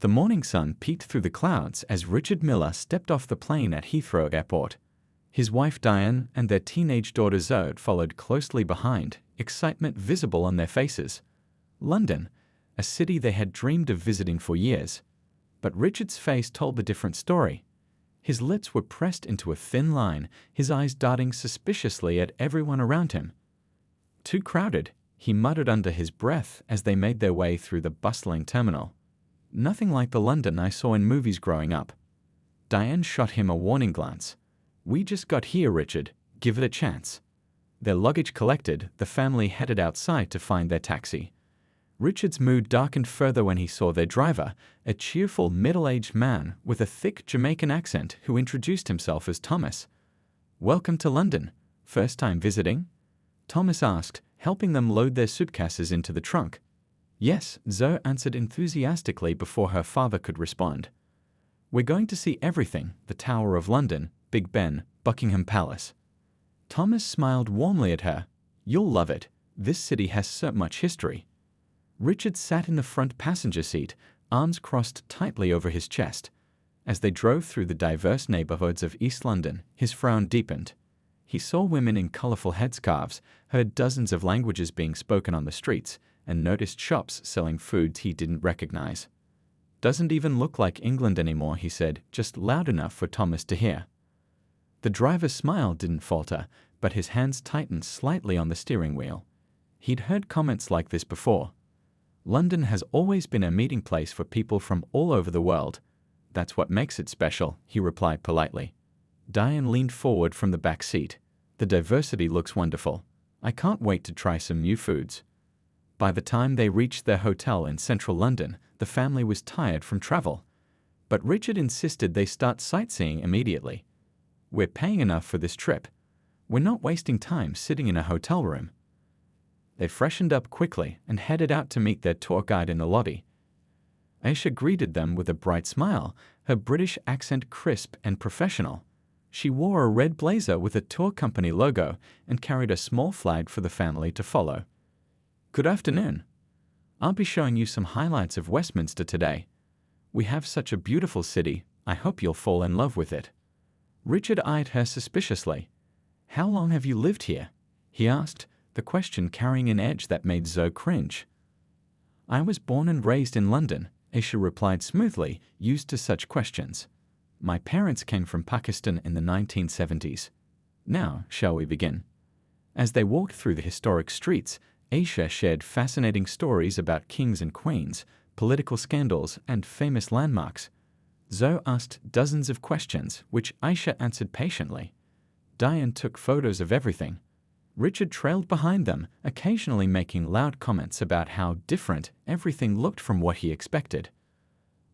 The morning sun peeked through the clouds as Richard Miller stepped off the plane at Heathrow Airport. His wife Diane and their teenage daughter Zoe followed closely behind, excitement visible on their faces. London, a city they had dreamed of visiting for years. But Richard's face told a different story. His lips were pressed into a thin line, his eyes darting suspiciously at everyone around him. "Too crowded," he muttered under his breath as they made their way through the bustling terminal. "Nothing like the London I saw in movies growing up." Diane shot him a warning glance. "We just got here, Richard. Give it a chance." Their luggage collected, the family headed outside to find their taxi. Richard's mood darkened further when he saw their driver, a cheerful middle-aged man with a thick Jamaican accent who introduced himself as Thomas. "Welcome to London. First time visiting?" Thomas asked, helping them load their suitcases into the trunk. "Yes," Zoe answered enthusiastically before her father could respond. "We're going to see everything, the Tower of London, Big Ben, Buckingham Palace." Thomas smiled warmly at her. "You'll love it. This city has so much history." Richard sat in the front passenger seat, arms crossed tightly over his chest. As they drove through the diverse neighborhoods of East London, his frown deepened. He saw women in colorful headscarves, heard dozens of languages being spoken on the streets, and noticed shops selling foods he didn't recognize. "Doesn't even look like England anymore," he said, just loud enough for Thomas to hear. The driver's smile didn't falter, but his hands tightened slightly on the steering wheel. He'd heard comments like this before. "London has always been a meeting place for people from all over the world. That's what makes it special," he replied politely. Diane leaned forward from the back seat. "The diversity looks wonderful. I can't wait to try some new foods." By the time they reached their hotel in central London, the family was tired from travel. But Richard insisted they start sightseeing immediately. "We're paying enough for this trip. We're not wasting time sitting in a hotel room." They freshened up quickly and headed out to meet their tour guide in the lobby. Aisha greeted them with a bright smile, her British accent crisp and professional. She wore a red blazer with a tour company logo and carried a small flag for the family to follow. "Good afternoon. I'll be showing you some highlights of Westminster today. We have such a beautiful city, I hope you'll fall in love with it." Richard eyed her suspiciously. "How long have you lived here?" he asked, the question carrying an edge that made Zoe cringe. "I was born and raised in London," Aisha replied smoothly, used to such questions. "My parents came from Pakistan in the 1970s. Now, shall we begin?" As they walked through the historic streets, Aisha shared fascinating stories about kings and queens, political scandals, and famous landmarks. Zoe asked dozens of questions, which Aisha answered patiently. Diane took photos of everything. Richard trailed behind them, occasionally making loud comments about how different everything looked from what he expected.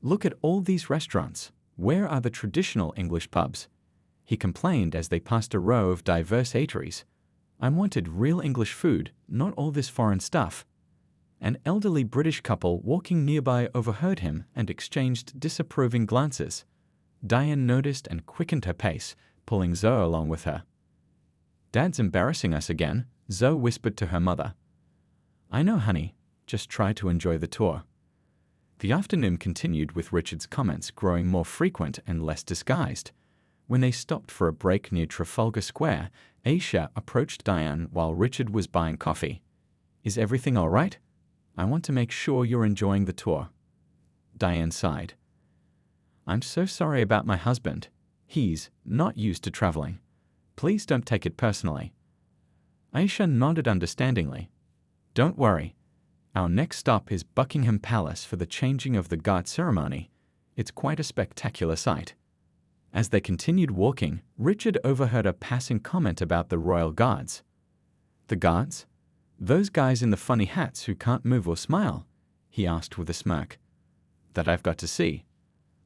"Look at all these restaurants. Where are the traditional English pubs?" he complained as they passed a row of diverse eateries. "I wanted real English food, not all this foreign stuff." An elderly British couple walking nearby overheard him and exchanged disapproving glances. Diane noticed and quickened her pace, pulling Zoe along with her. "Dad's embarrassing us again," Zoe whispered to her mother. "I know, honey. Just try to enjoy the tour." The afternoon continued with Richard's comments growing more frequent and less disguised. When they stopped for a break near Trafalgar Square, Aisha approached Diane while Richard was buying coffee. "Is everything all right? I want to make sure you're enjoying the tour." Diane sighed. "I'm so sorry about my husband. He's not used to traveling. Please don't take it personally." Aisha nodded understandingly. "Don't worry. Our next stop is Buckingham Palace for the changing of the guard ceremony. It's quite a spectacular sight." As they continued walking, Richard overheard a passing comment about the royal guards. "The guards? Those guys in the funny hats who can't move or smile?" he asked with a smirk. "That I've got to see."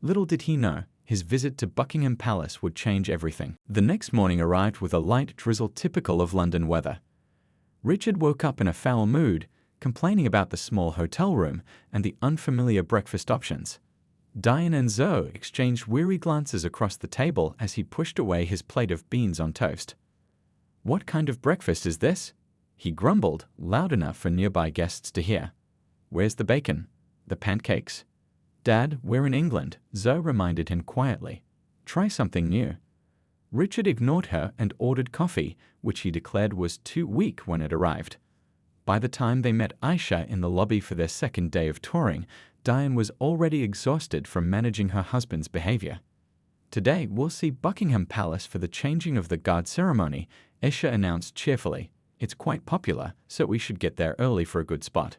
Little did he know, his visit to Buckingham Palace would change everything. The next morning arrived with a light drizzle typical of London weather. Richard woke up in a foul mood, complaining about the small hotel room and the unfamiliar breakfast options. Diane and Zoe exchanged weary glances across the table as he pushed away his plate of beans on toast. "What kind of breakfast is this?" he grumbled, loud enough for nearby guests to hear. "Where's the bacon? The pancakes? Dad, we're in England, Zoe reminded him quietly. Try something new. Richard ignored her and ordered coffee, which he declared was too weak when it arrived. By the time they met Aisha in the lobby for their second day of touring, Diane was already exhausted from managing her husband's behavior. Today, we'll see Buckingham Palace for the changing of the guard ceremony, Aisha announced cheerfully. It's quite popular, so we should get there early for a good spot.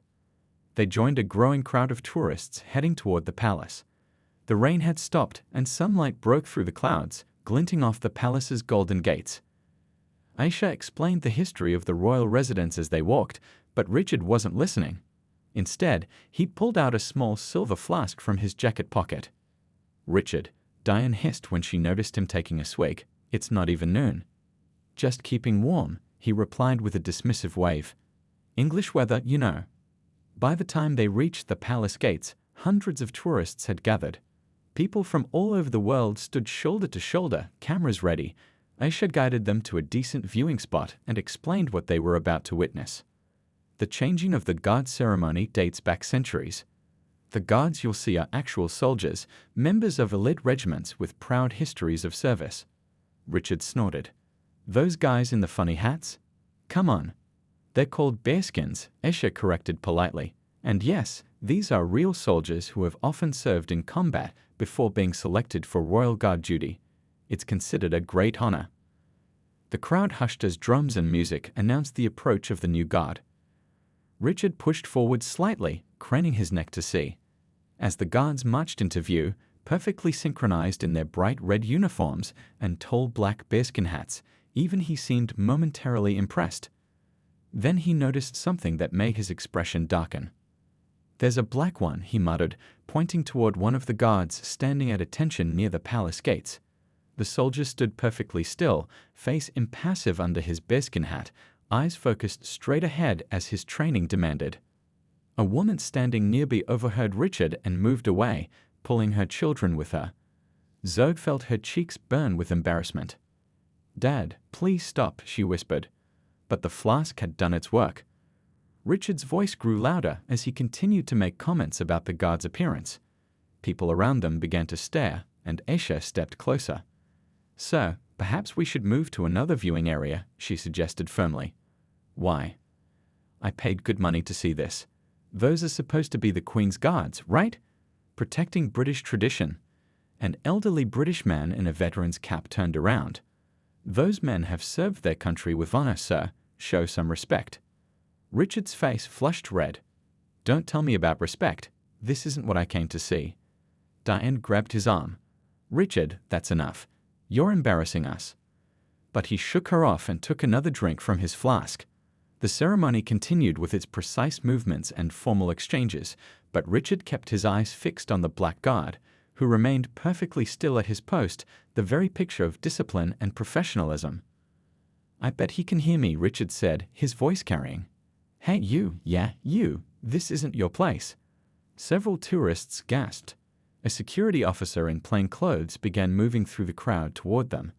They joined a growing crowd of tourists heading toward the palace. The rain had stopped and sunlight broke through the clouds, glinting off the palace's golden gates. Aisha explained the history of the royal residence as they walked, but Richard wasn't listening. Instead, he pulled out a small silver flask from his jacket pocket. Richard, Diane hissed when she noticed him taking a swig. It's not even noon. Just keeping warm, he replied with a dismissive wave. English weather, you know. By the time they reached the palace gates, hundreds of tourists had gathered. People from all over the world stood shoulder to shoulder, cameras ready. Aisha guided them to a decent viewing spot and explained what they were about to witness. The changing of the guard ceremony dates back centuries. The guards you'll see are actual soldiers, members of elite regiments with proud histories of service. Richard snorted. Those guys in the funny hats? Come on. They're called bearskins, Aisha corrected politely. And yes, these are real soldiers who have often served in combat before being selected for Royal Guard duty. It's considered a great honor. The crowd hushed as drums and music announced the approach of the new guard. Richard pushed forward slightly, craning his neck to see. As the guards marched into view, perfectly synchronized in their bright red uniforms and tall black bearskin hats, even he seemed momentarily impressed. Then he noticed something that made his expression darken. There's a black one, he muttered, pointing toward one of the guards standing at attention near the palace gates. The soldier stood perfectly still, face impassive under his bearskin hat, eyes focused straight ahead as his training demanded. A woman standing nearby overheard Richard and moved away, pulling her children with her. Zoe felt her cheeks burn with embarrassment. Dad, please stop, she whispered. But the flask had done its work. Richard's voice grew louder as he continued to make comments about the guard's appearance. People around them began to stare, and Aisha stepped closer. Sir, perhaps we should move to another viewing area, she suggested firmly. Why? I paid good money to see this. Those are supposed to be the Queen's guards, right? Protecting British tradition. An elderly British man in a veteran's cap turned around. Those men have served their country with honor, sir. Show some respect. Richard's face flushed red. Don't tell me about respect. This isn't what I came to see. Diane grabbed his arm. Richard, that's enough. You're embarrassing us. But he shook her off and took another drink from his flask. The ceremony continued with its precise movements and formal exchanges, but Richard kept his eyes fixed on the black guard, who remained perfectly still at his post, the very picture of discipline and professionalism. I bet he can hear me, Richard said, his voice carrying. Hey, you, this isn't your place. Several tourists gasped. A security officer in plain clothes began moving through the crowd toward them.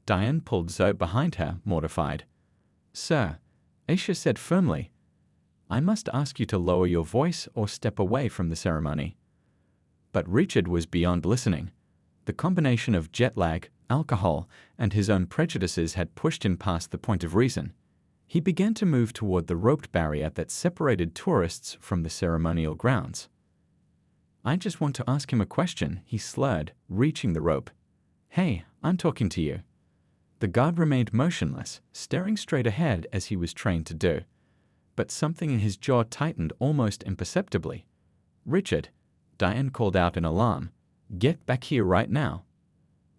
Diane pulled Zoe behind her, mortified. Sir, Aisha said firmly, I must ask you to lower your voice or step away from the ceremony. But Richard was beyond listening. The combination of jet lag, alcohol, and his own prejudices had pushed him past the point of reason. He began to move toward the roped barrier that separated tourists from the ceremonial grounds. I just want to ask him a question, he slurred, reaching the rope. Hey, I'm talking to you. The guard remained motionless, staring straight ahead as he was trained to do. But something in his jaw tightened almost imperceptibly. Richard, Diane called out in alarm. Get back here right now.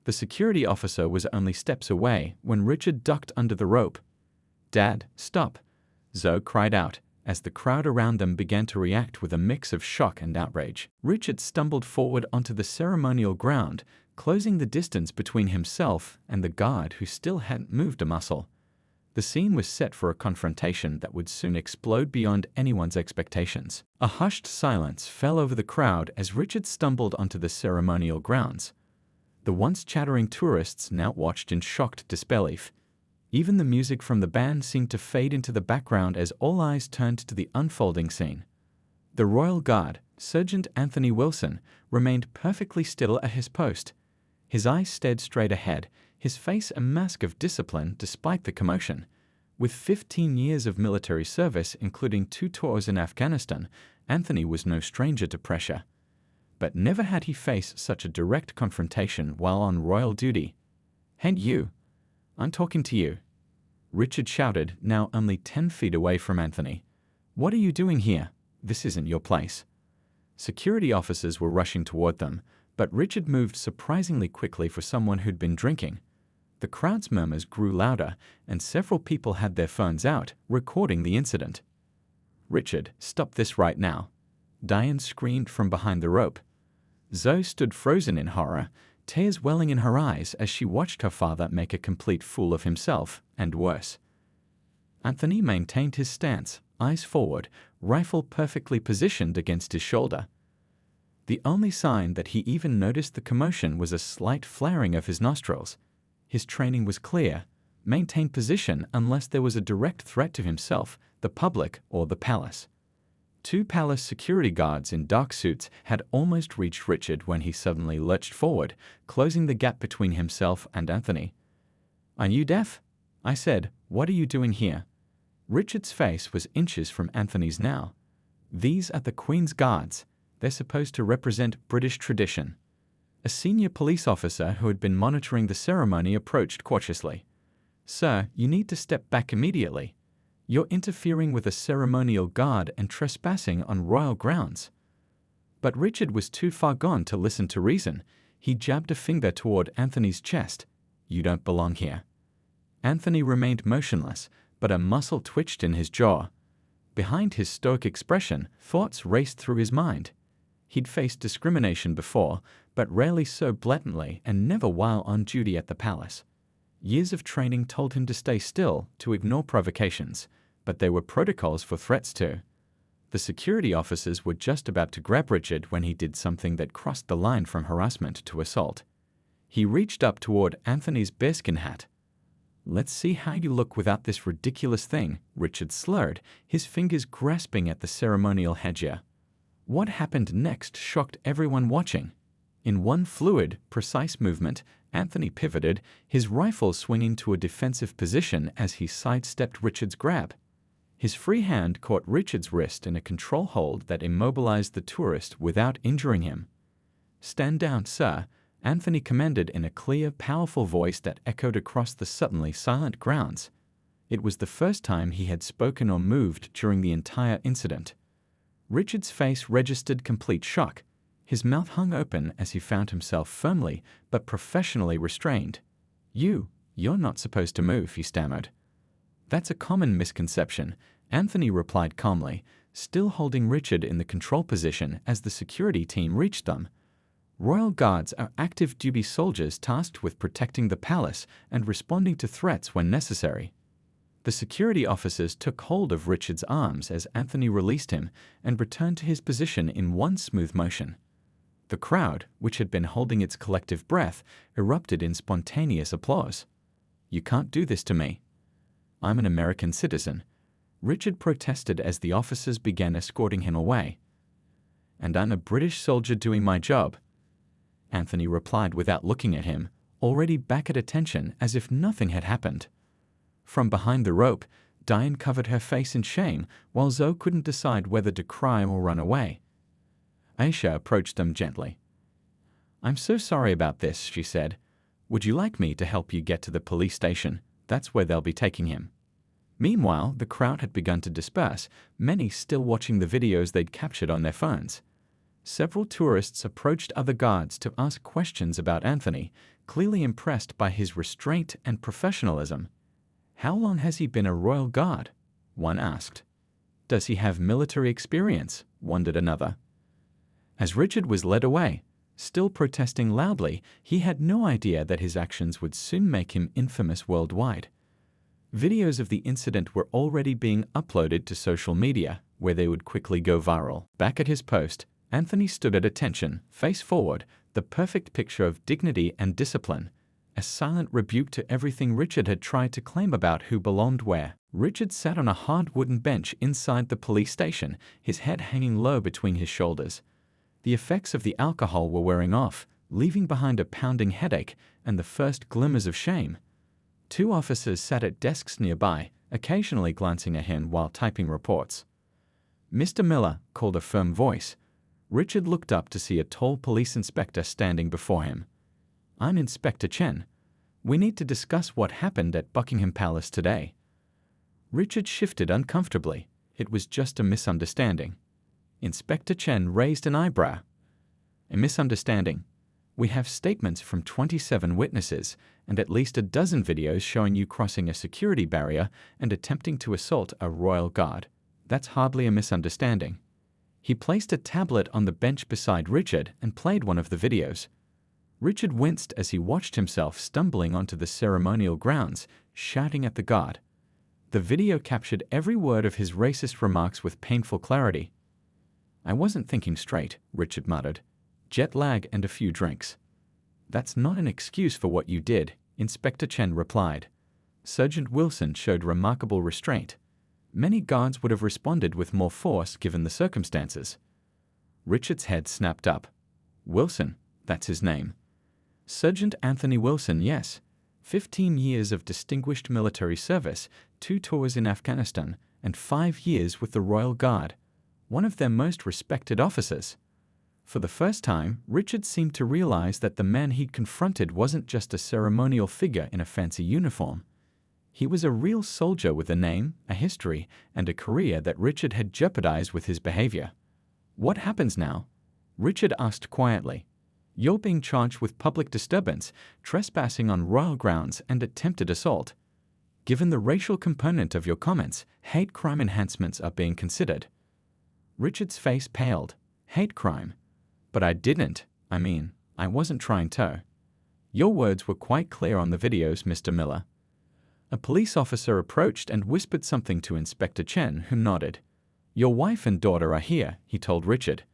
The security officer was only steps away when Richard ducked under the rope. Dad, stop, Zoe cried out, as the crowd around them began to react with a mix of shock and outrage. Richard stumbled forward onto the ceremonial ground, closing the distance between himself and the guard who still hadn't moved a muscle. The scene was set for a confrontation that would soon explode beyond anyone's expectations. A hushed silence fell over the crowd as Richard stumbled onto the ceremonial grounds. The once chattering tourists now watched in shocked disbelief. Even the music from the band seemed to fade into the background as all eyes turned to the unfolding scene. The Royal Guard, Sergeant Anthony Wilson remained perfectly still at his post. His eyes stared straight ahead, his face a mask of discipline despite the commotion. With 15 years of military service, including 2 tours in Afghanistan, Anthony was no stranger to pressure. But never had he faced such a direct confrontation while on royal duty. "Hey you! I'm talking to you," Richard shouted, now only 10 feet away from Anthony. "What are you doing here? This isn't your place." Security officers were rushing toward them, but Richard moved surprisingly quickly for someone who'd been drinking. The crowd's murmurs grew louder, and several people had their phones out, recording the incident. "Richard, stop this right now," Diane screamed from behind the rope. Zoe stood frozen in horror, tears welling in her eyes as she watched her father make a complete fool of himself, and worse. Anthony maintained his stance, eyes forward, rifle perfectly positioned against his shoulder. The only sign that he even noticed the commotion was a slight flaring of his nostrils. His training was clear: maintain position unless there was a direct threat to himself, the public, or the palace. 2 palace security guards in dark suits had almost reached Richard when he suddenly lurched forward, closing the gap between himself and Anthony. "Are you deaf?" I said. "What are you doing here?" Richard's face was inches from Anthony's now. "These are the Queen's Guards. They're supposed to represent British tradition." A senior police officer who had been monitoring the ceremony approached cautiously. "Sir, you need to step back immediately. You're interfering with a ceremonial guard and trespassing on royal grounds." But Richard was too far gone to listen to reason. He jabbed a finger toward Anthony's chest. "You don't belong here." Anthony remained motionless, but a muscle twitched in his jaw. Behind his stoic expression, thoughts raced through his mind. He'd faced discrimination before, but rarely so blatantly, and never while on duty at the palace. Years of training told him to stay still, to ignore provocations, but there were protocols for threats too. The security officers were just about to grab Richard when he did something that crossed the line from harassment to assault. He reached up toward Anthony's bearskin hat. "Let's see how you look without this ridiculous thing," Richard slurred, his fingers grasping at the ceremonial headgear. What happened next shocked everyone watching. In one fluid, precise movement, Anthony pivoted, his rifle swinging to a defensive position as he sidestepped Richard's grab. His free hand caught Richard's wrist in a control hold that immobilized the tourist without injuring him. "Stand down, sir," Anthony commanded in a clear, powerful voice that echoed across the suddenly silent grounds. It was the first time he had spoken or moved during the entire incident. Richard's face registered complete shock. His mouth hung open as he found himself firmly but professionally restrained. You're not supposed to move," he stammered. "That's a common misconception," Anthony replied calmly, still holding Richard in the control position as the security team reached them. "Royal Guards are active duty soldiers tasked with protecting the palace and responding to threats when necessary." The security officers took hold of Richard's arms as Anthony released him and returned to his position in one smooth motion. The crowd, which had been holding its collective breath, erupted in spontaneous applause. "You can't do this to me." "I'm an American citizen," Richard protested as the officers began escorting him away. "And I'm a British soldier doing my job," Anthony replied without looking at him, already back at attention as if nothing had happened. From behind the rope, Diane covered her face in shame while Zoe couldn't decide whether to cry or run away. Aisha approached them gently. "I'm so sorry about this," she said. "Would you like me to help you get to the police station? That's where they'll be taking him." Meanwhile, the crowd had begun to disperse, many still watching the videos they'd captured on their phones. Several tourists approached other guards to ask questions about Anthony, clearly impressed by his restraint and professionalism. "How long has he been a royal guard?" one asked. "Does he have military experience?" wondered another. As Richard was led away, still protesting loudly, he had no idea that his actions would soon make him infamous worldwide. Videos of the incident were already being uploaded to social media, where they would quickly go viral. Back at his post, Anthony stood at attention, face forward, the perfect picture of dignity and discipline, a silent rebuke to everything Richard had tried to claim about who belonged where. Richard sat on a hard wooden bench inside the police station, his head hanging low between his shoulders. The effects of the alcohol were wearing off, leaving behind a pounding headache and the first glimmers of shame. Two officers sat at desks nearby, occasionally glancing at him while typing reports. "Mr. Miller," called a firm voice. Richard looked up to see a tall police inspector standing before him. "I'm Inspector Chen. We need to discuss what happened at Buckingham Palace today." Richard shifted uncomfortably. It was just a misunderstanding. Inspector Chen raised an eyebrow. "A misunderstanding? We have statements from 27 witnesses and at least a dozen videos showing you crossing a security barrier and attempting to assault a royal guard. That's hardly a misunderstanding." He placed a tablet on the bench beside Richard and played one of the videos. Richard winced as he watched himself stumbling onto the ceremonial grounds, shouting at the guard. The video captured every word of his racist remarks with painful clarity. "I wasn't thinking straight," Richard muttered. "Jet lag and a few drinks." "That's not an excuse for what you did," Inspector Chen replied. Sergeant Wilson showed remarkable restraint. Many guards would have responded with more force given the circumstances. Richard's head snapped up. "Wilson, that's his name." "Sergeant Anthony Wilson, yes. 15 years of distinguished military service, 2 tours in Afghanistan, and 5 years with the Royal Guard. One of their most respected officers." For the first time, Richard seemed to realize that the man he'd confronted wasn't just a ceremonial figure in a fancy uniform. He was a real soldier with a name, a history, and a career that Richard had jeopardized with his behavior. "What happens now?" Richard asked quietly. "You're being charged with public disturbance, trespassing on royal grounds, and attempted assault. Given the racial component of your comments, hate crime enhancements are being considered." Richard's face paled. "Hate crime? But I wasn't trying to." "Your words were quite clear on the videos, Mr. Miller." A police officer approached and whispered something to Inspector Chen, who nodded. "Your wife and daughter are here," he told Richard.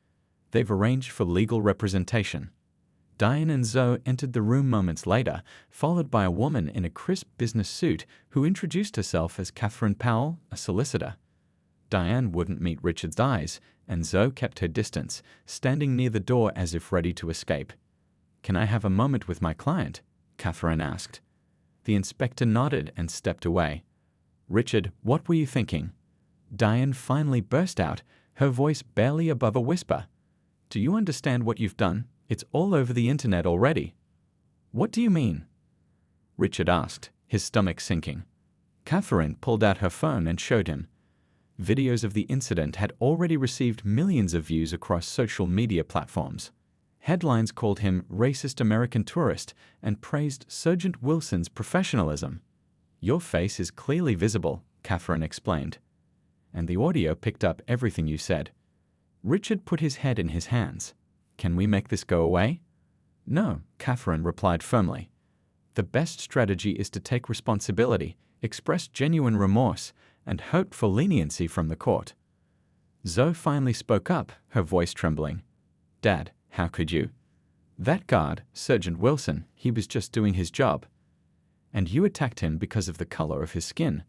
"They've arranged for legal representation." Diane and Zoe entered the room moments later, followed by a woman in a crisp business suit who introduced herself as Catherine Powell, a solicitor. Diane wouldn't meet Richard's eyes, and Zoe kept her distance, standing near the door as if ready to escape. "Can I have a moment with my client?" Catherine asked. The inspector nodded and stepped away. "Richard, what were you thinking?" Diane finally burst out, her voice barely above a whisper. "Do you understand what you've done? It's all over the internet already." "What do you mean?" Richard asked, his stomach sinking. Catherine pulled out her phone and showed him. Videos of the incident had already received millions of views across social media platforms. Headlines called him racist American tourist and praised Sergeant Wilson's professionalism. "Your face is clearly visible," Catherine explained. "And the audio picked up everything you said." Richard put his head in his hands. "Can we make this go away?" "No," Catherine replied firmly. "The best strategy is to take responsibility, express genuine remorse, and hope for leniency from the court." Zoe finally spoke up, her voice trembling. "Dad, how could you? That guard, Sergeant Wilson, he was just doing his job. And you attacked him because of the color of his skin."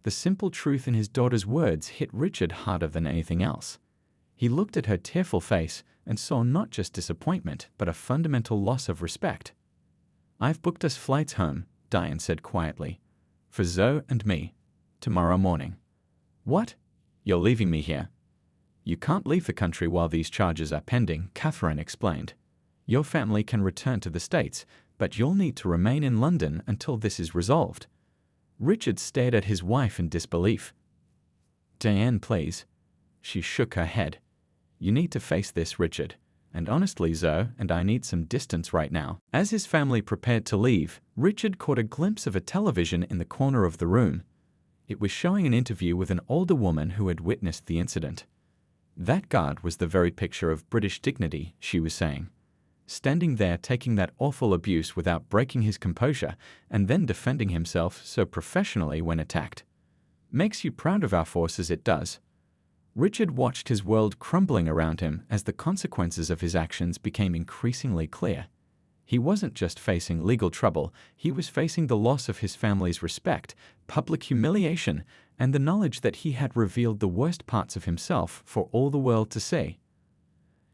The simple truth in his daughter's words hit Richard harder than anything else. He looked at her tearful face and saw not just disappointment, but a fundamental loss of respect. "I've booked us flights home," Diane said quietly. "For Zoe and me. Tomorrow morning." "What? You're leaving me here?" "You can't leave the country while these charges are pending," Catherine explained. "Your family can return to the States, but you'll need to remain in London until this is resolved." Richard stared at his wife in disbelief. "Diane, please." She shook her head. "You need to face this, Richard. And honestly, Zoe and I need some distance right now." As his family prepared to leave, Richard caught a glimpse of a television in the corner of the room. It was showing an interview with an older woman who had witnessed the incident. "That guard was the very picture of British dignity," she was saying. "Standing there taking that awful abuse without breaking his composure and then defending himself so professionally when attacked. Makes you proud of our forces, it does." Richard watched his world crumbling around him as the consequences of his actions became increasingly clear. He wasn't just facing legal trouble, he was facing the loss of his family's respect, public humiliation, and the knowledge that he had revealed the worst parts of himself for all the world to see.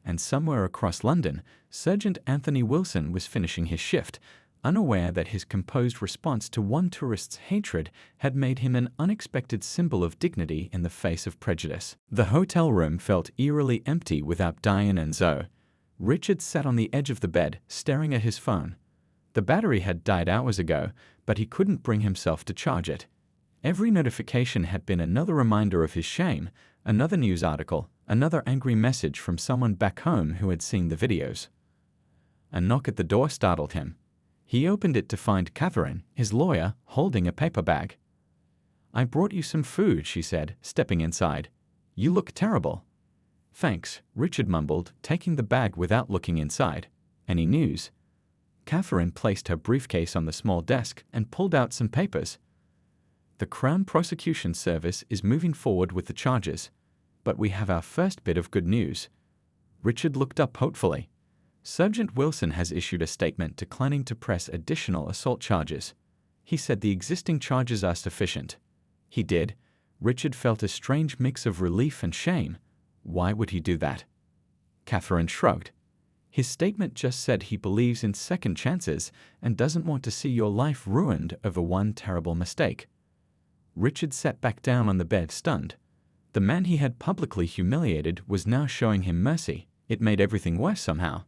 And somewhere across London, Sergeant Anthony Wilson was finishing his shift, unaware that his composed response to one tourist's hatred had made him an unexpected symbol of dignity in the face of prejudice. The hotel room felt eerily empty without Diane and Zoe. Richard sat on the edge of the bed, staring at his phone. The battery had died hours ago, but he couldn't bring himself to charge it. Every notification had been another reminder of his shame, another news article, another angry message from someone back home who had seen the videos. A knock at the door startled him. He opened it to find Catherine, his lawyer, holding a paper bag. "I brought you some food," she said, stepping inside. "You look terrible." "Thanks," Richard mumbled, taking the bag without looking inside. "Any news?" Catherine placed her briefcase on the small desk and pulled out some papers. "The Crown Prosecution Service is moving forward with the charges, but we have our first bit of good news." Richard looked up hopefully. "Sergeant Wilson has issued a statement declining to press additional assault charges. He said the existing charges are sufficient." "He did?" Richard felt a strange mix of relief and shame. Why would he do that? Catherine shrugged. "His statement just said he believes in second chances and doesn't want to see your life ruined over one terrible mistake." Richard sat back down on the bed, stunned. The man he had publicly humiliated was now showing him mercy. It made everything worse somehow.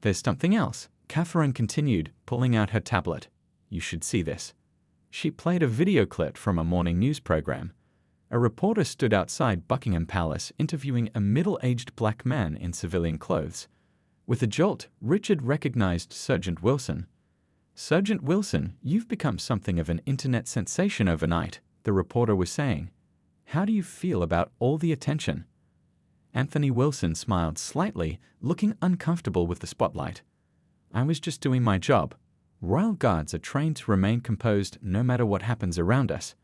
"There's something else," Catherine continued, pulling out her tablet. "You should see this." She played a video clip from a morning news program. A reporter stood outside Buckingham Palace interviewing a middle-aged black man in civilian clothes. With a jolt, Richard recognized Sergeant Wilson. "Sergeant Wilson, you've become something of an internet sensation overnight," the reporter was saying. "How do you feel about all the attention?" Anthony Wilson smiled slightly, looking uncomfortable with the spotlight. "I was just doing my job. Royal Guards are trained to remain composed no matter what happens around us."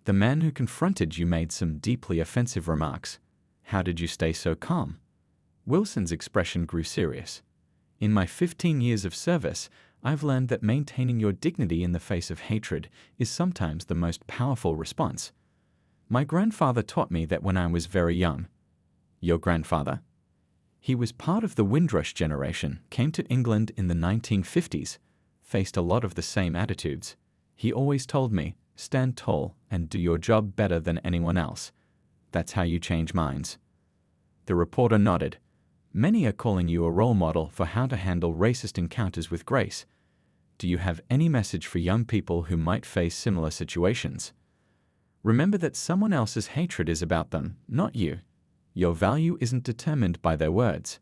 "The man who confronted you made some deeply offensive remarks. How did you stay so calm?" Wilson's expression grew serious. "In my 15 years of service, I've learned that maintaining your dignity in the face of hatred is sometimes the most powerful response. My grandfather taught me that when I was very young." "Your grandfather?" "He was part of the Windrush generation, came to England in the 1950s, faced a lot of the same attitudes. He always told me, stand tall and do your job better than anyone else. That's how you change minds." The reporter nodded. "Many are calling you a role model for how to handle racist encounters with grace. Do you have any message for young people who might face similar situations? Remember that someone else's hatred is about them, not you. Your value isn't determined by their words.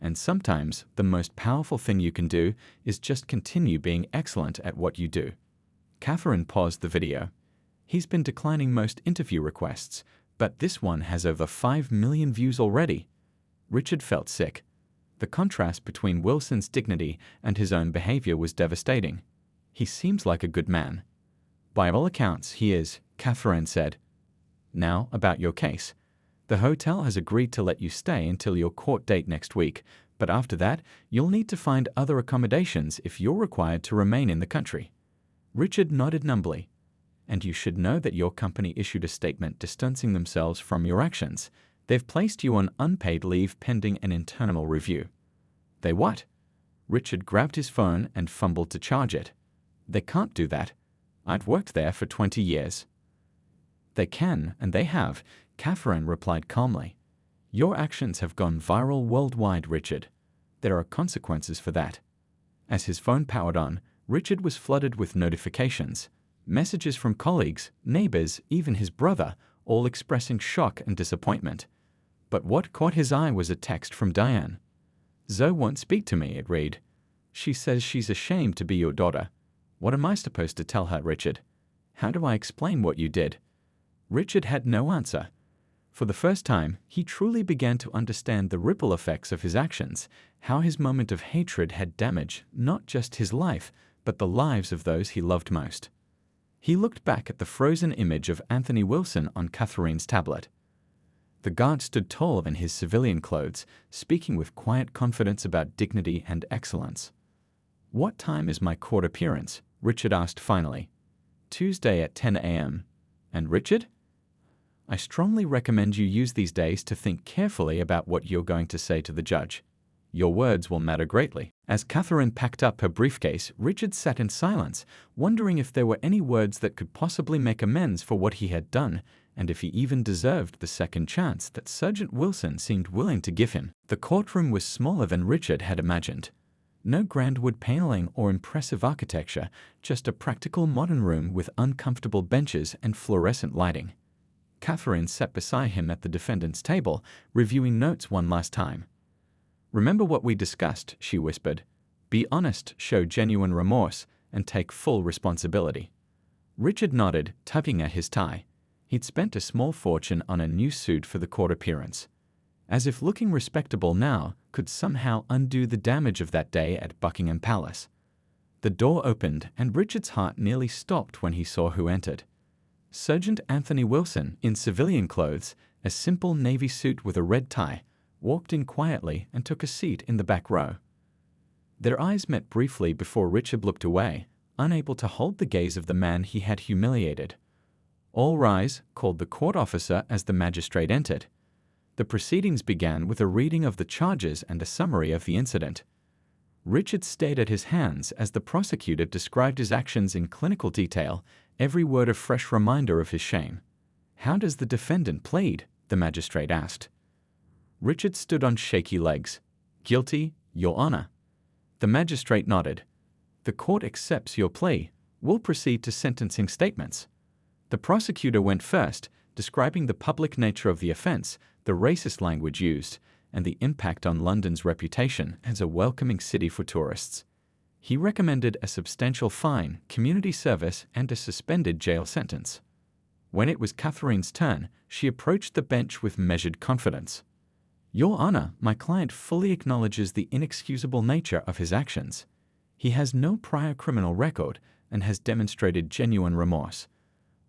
And sometimes the most powerful thing you can do is just continue being excellent at what you do." Catherine paused the video. "He's been declining most interview requests, but this one has over 5 million views already." Richard felt sick. The contrast between Wilson's dignity and his own behavior was devastating. "He seems like a good man." "By all accounts, he is," Catherine said. "Now, about your case. The hotel has agreed to let you stay until your court date next week, but after that, you'll need to find other accommodations if you're required to remain in the country." Richard nodded numbly. "And you should know that your company issued a statement distancing themselves from your actions. They've placed you on unpaid leave pending an internal review." "They what?" Richard grabbed his phone and fumbled to charge it. "They can't do that. I've worked there for 20 years. "They can, and they have," Catherine replied calmly. "Your actions have gone viral worldwide, Richard. There are consequences for that." As his phone powered on, Richard was flooded with notifications. Messages from colleagues, neighbors, even his brother, all expressing shock and disappointment. But what caught his eye was a text from Diane. "Zoe won't speak to me," it read. "She says she's ashamed to be your daughter. What am I supposed to tell her, Richard? How do I explain what you did?" Richard had no answer. For the first time, he truly began to understand the ripple effects of his actions, how his moment of hatred had damaged not just his life, but the lives of those he loved most. He looked back at the frozen image of Anthony Wilson on Catherine's tablet. The guard stood tall in his civilian clothes, speaking with quiet confidence about dignity and excellence. "What time is my court appearance?" Richard asked finally. "Tuesday at 10 a.m. And Richard? I strongly recommend you use these days to think carefully about what you're going to say to the judge. Your words will matter greatly." As Catherine packed up her briefcase, Richard sat in silence, wondering if there were any words that could possibly make amends for what he had done, and if he even deserved the second chance that Sergeant Wilson seemed willing to give him. The courtroom was smaller than Richard had imagined. No grand wood paneling or impressive architecture, just a practical modern room with uncomfortable benches and fluorescent lighting. Catherine sat beside him at the defendant's table, reviewing notes one last time. "Remember what we discussed," she whispered. "Be honest, show genuine remorse, and take full responsibility." Richard nodded, tugging at his tie. He'd spent a small fortune on a new suit for the court appearance. As if looking respectable now could somehow undo the damage of that day at Buckingham Palace. The door opened, and Richard's heart nearly stopped when he saw who entered. Sergeant Anthony Wilson, in civilian clothes, a simple navy suit with a red tie, walked in quietly and took a seat in the back row. Their eyes met briefly before Richard looked away, unable to hold the gaze of the man he had humiliated. "All rise," called the court officer as the magistrate entered. The proceedings began with a reading of the charges and a summary of the incident. Richard stared at his hands as the prosecutor described his actions in clinical detail, every word a fresh reminder of his shame. "How does the defendant plead?" the magistrate asked. Richard stood on shaky legs. "Guilty, Your Honor." The magistrate nodded. "The court accepts your plea. We'll proceed to sentencing statements." The prosecutor went first, describing the public nature of the offense, the racist language used, and the impact on London's reputation as a welcoming city for tourists. He recommended a substantial fine, community service, and a suspended jail sentence. When it was Catherine's turn, she approached the bench with measured confidence. "Your Honor, my client fully acknowledges the inexcusable nature of his actions. He has no prior criminal record and has demonstrated genuine remorse.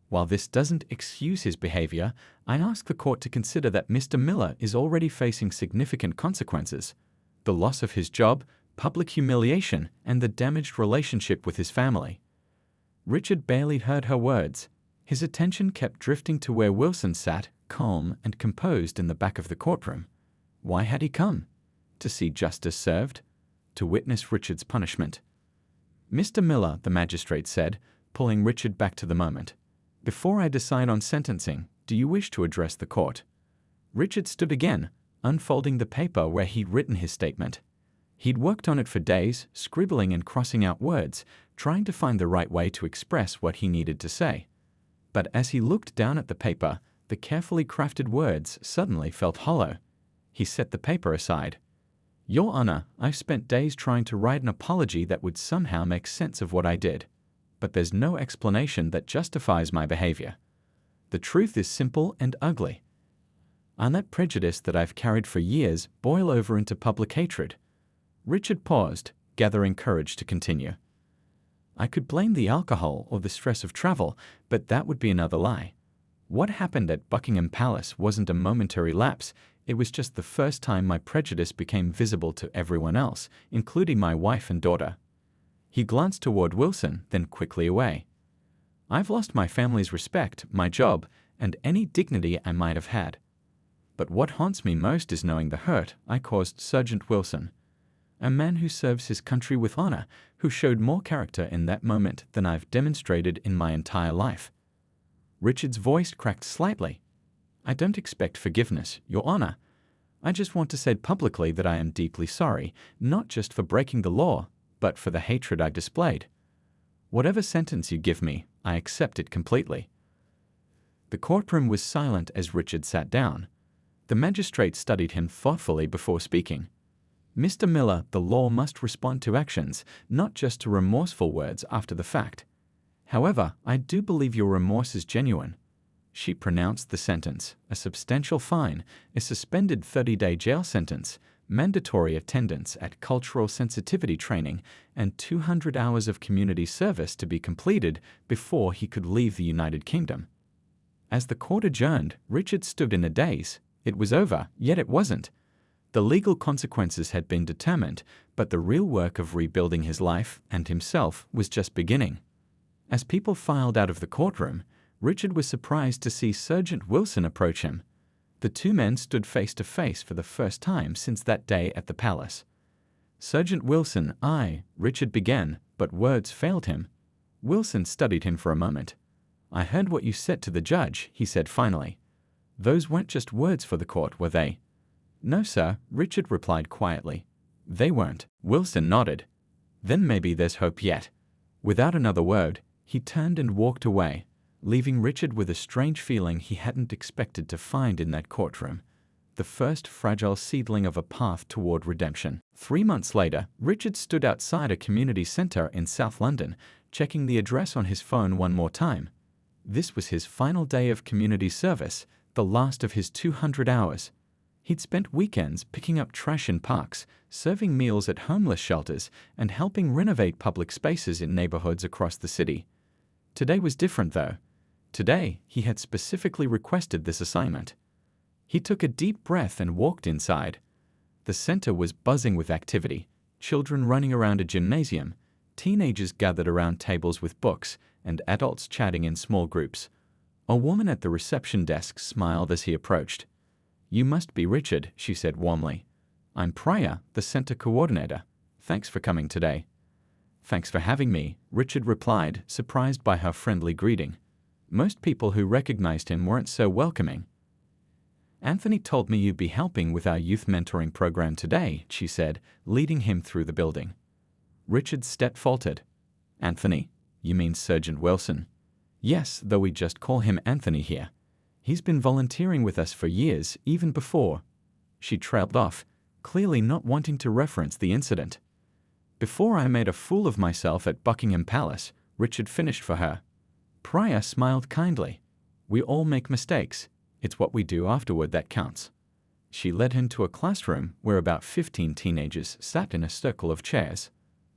While this doesn't excuse his behavior, I ask the court to consider that Mr. Miller is already facing significant consequences: the loss of his job, public humiliation, and the damaged relationship with his family." Richard barely heard her words. His attention kept drifting to where Wilson sat, calm and composed in the back of the courtroom. Why had he come? To see justice served? To witness Richard's punishment? "Mr. Miller," the magistrate said, pulling Richard back to the moment. "Before I decide on sentencing, do you wish to address the court?" Richard stood again, unfolding the paper where he'd written his statement. He'd worked on it for days, scribbling and crossing out words, trying to find the right way to express what he needed to say. But as he looked down at the paper, the carefully crafted words suddenly felt hollow. He set the paper aside. "Your Honor, I've spent days trying to write an apology that would somehow make sense of what I did. But there's no explanation that justifies my behavior. The truth is simple and ugly. I let prejudice that I've carried for years boil over into public hatred." Richard paused, gathering courage to continue. "I could blame the alcohol or the stress of travel, but that would be another lie. What happened at Buckingham Palace wasn't a momentary lapse. It was just the first time my prejudice became visible to everyone else, including my wife and daughter." He glanced toward Wilson, then quickly away. "I've lost my family's respect, my job, and any dignity I might have had. But what haunts me most is knowing the hurt I caused Sergeant Wilson, a man who serves his country with honor, who showed more character in that moment than I've demonstrated in my entire life." Richard's voice cracked slightly. "I don't expect forgiveness, Your Honor. I just want to say publicly that I am deeply sorry, not just for breaking the law, but for the hatred I displayed. Whatever sentence you give me, I accept it completely." The courtroom was silent as Richard sat down. The magistrate studied him thoughtfully before speaking. "Mr. Miller, the law must respond to actions, not just to remorseful words after the fact. However, I do believe your remorse is genuine." She pronounced the sentence: a substantial fine, a suspended 30-day jail sentence, mandatory attendance at cultural sensitivity training, and 200 hours of community service to be completed before he could leave the United Kingdom. As the court adjourned, Richard stood in a daze. It was over, yet it wasn't. The legal consequences had been determined, but the real work of rebuilding his life and himself was just beginning. As people filed out of the courtroom, Richard was surprised to see Sergeant Wilson approach him. The two men stood face to face for the first time since that day at the palace. "Sergeant Wilson, Richard began, but words failed him. Wilson studied him for a moment. "I heard what you said to the judge," he said finally. "Those weren't just words for the court, were they?" "No, sir," Richard replied quietly. "They weren't." Wilson nodded. "Then maybe there's hope yet." Without another word, he turned and walked away, leaving Richard with a strange feeling he hadn't expected to find in that courtroom. The first fragile seedling of a path toward redemption. 3 months later, Richard stood outside a community center in South London, checking the address on his phone one more time. This was his final day of community service, the last of his 200 hours. He'd spent weekends picking up trash in parks, serving meals at homeless shelters, and helping renovate public spaces in neighborhoods across the city. Today was different, though. Today, he had specifically requested this assignment. He took a deep breath and walked inside. The center was buzzing with activity, children running around a gymnasium, teenagers gathered around tables with books, and adults chatting in small groups. A woman at the reception desk smiled as he approached. "You must be Richard," she said warmly. "I'm Priya, the center coordinator. Thanks for coming today." "Thanks for having me," Richard replied, surprised by her friendly greeting. Most people who recognized him weren't so welcoming. "Anthony told me you'd be helping with our youth mentoring program today," she said, leading him through the building. Richard's step faltered. "Anthony? You mean Sergeant Wilson?" "Yes, though we just call him Anthony here. He's been volunteering with us for years, even before." She trailed off, clearly not wanting to reference the incident. "Before I made a fool of myself at Buckingham Palace," Richard finished for her. Priya smiled kindly. "We all make mistakes. It's what we do afterward that counts." She led him to a classroom where about 15 teenagers sat in a circle of chairs.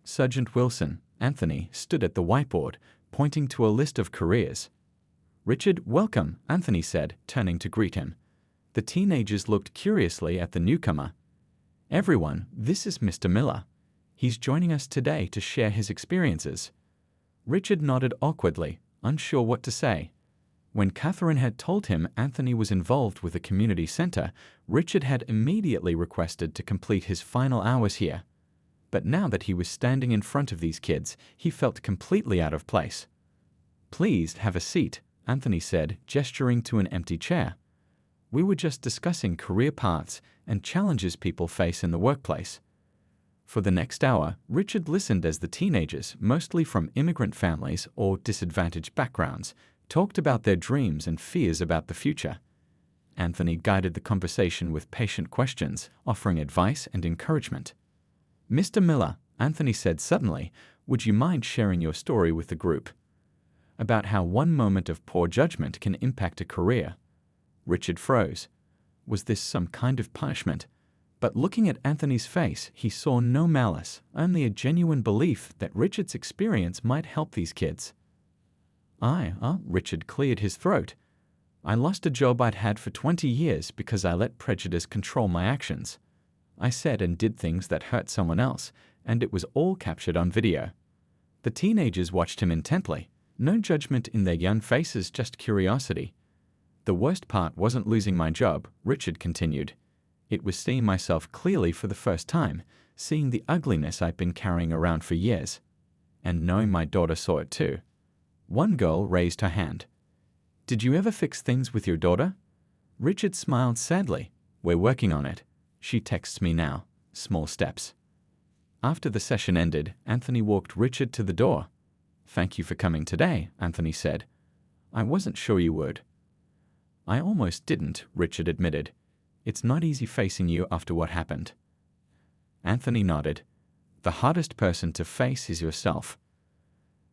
Sergeant Wilson, Anthony, stood at the whiteboard, pointing to a list of careers. "Richard, welcome," Anthony said, turning to greet him. The teenagers looked curiously at the newcomer. "Everyone, this is Mr. Miller. He's joining us today to share his experiences." Richard nodded awkwardly, unsure what to say. When Catherine had told him Anthony was involved with a community center, Richard had immediately requested to complete his final hours here. But now that he was standing in front of these kids, he felt completely out of place. "Please have a seat," Anthony said, gesturing to an empty chair. "We were just discussing career paths and challenges people face in the workplace." For the next hour, Richard listened as the teenagers, mostly from immigrant families or disadvantaged backgrounds, talked about their dreams and fears about the future. Anthony guided the conversation with patient questions, offering advice and encouragement. "Mr. Miller," Anthony said suddenly, "would you mind sharing your story with the group? About how one moment of poor judgment can impact a career." Richard froze. Was this some kind of punishment? But looking at Anthony's face, he saw no malice, only a genuine belief that Richard's experience might help these kids. Richard cleared his throat. "I lost a job I'd had for 20 years because I let prejudice control my actions. I said and did things that hurt someone else, and it was all captured on video." The teenagers watched him intently. No judgment in their young faces, just curiosity. "The worst part wasn't losing my job," Richard continued. "It was seeing myself clearly for the first time, seeing the ugliness I'd been carrying around for years. And knowing my daughter saw it too." One girl raised her hand. "Did you ever fix things with your daughter?" Richard smiled sadly. "We're working on it. She texts me now. Small steps." After the session ended, Anthony walked Richard to the door. "Thank you for coming today," Anthony said. "I wasn't sure you would." "I almost didn't," Richard admitted. "It's not easy facing you after what happened." Anthony nodded. "The hardest person to face is yourself."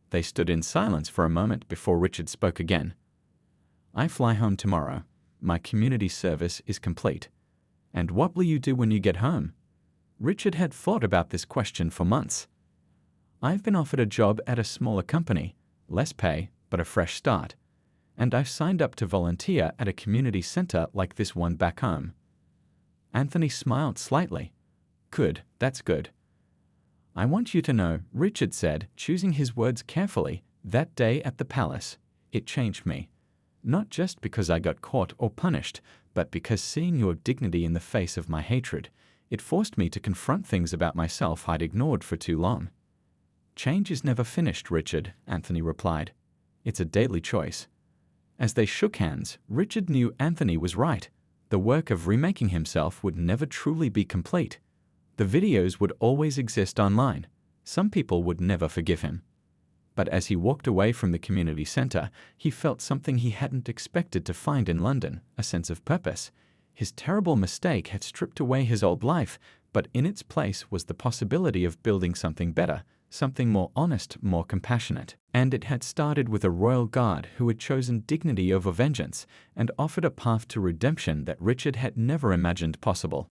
They stood in silence for a moment before Richard spoke again. "I fly home tomorrow. My community service is complete." "And what will you do when you get home?" Richard had thought about this question for months. "I've been offered a job at a smaller company, less pay, but a fresh start. And I've signed up to volunteer at a community center like this one back home." Anthony smiled slightly. Good, that's good. I want you to know, Richard said, choosing his words carefully, that day at the palace, it changed me. Not just because I got caught or punished, but because seeing your dignity in the face of my hatred, it forced me to confront things about myself I'd ignored for too long. Change is never finished, Richard, Anthony replied. It's a daily choice. As they shook hands, Richard knew Anthony was right. The work of remaking himself would never truly be complete. The videos would always exist online. Some people would never forgive him. But as he walked away from the community center, he felt something he hadn't expected to find in London, a sense of purpose. His terrible mistake had stripped away his old life, but in its place was the possibility of building something better, something more honest, more compassionate. And it had started with a royal guard who had chosen dignity over vengeance and offered a path to redemption that Richard had never imagined possible.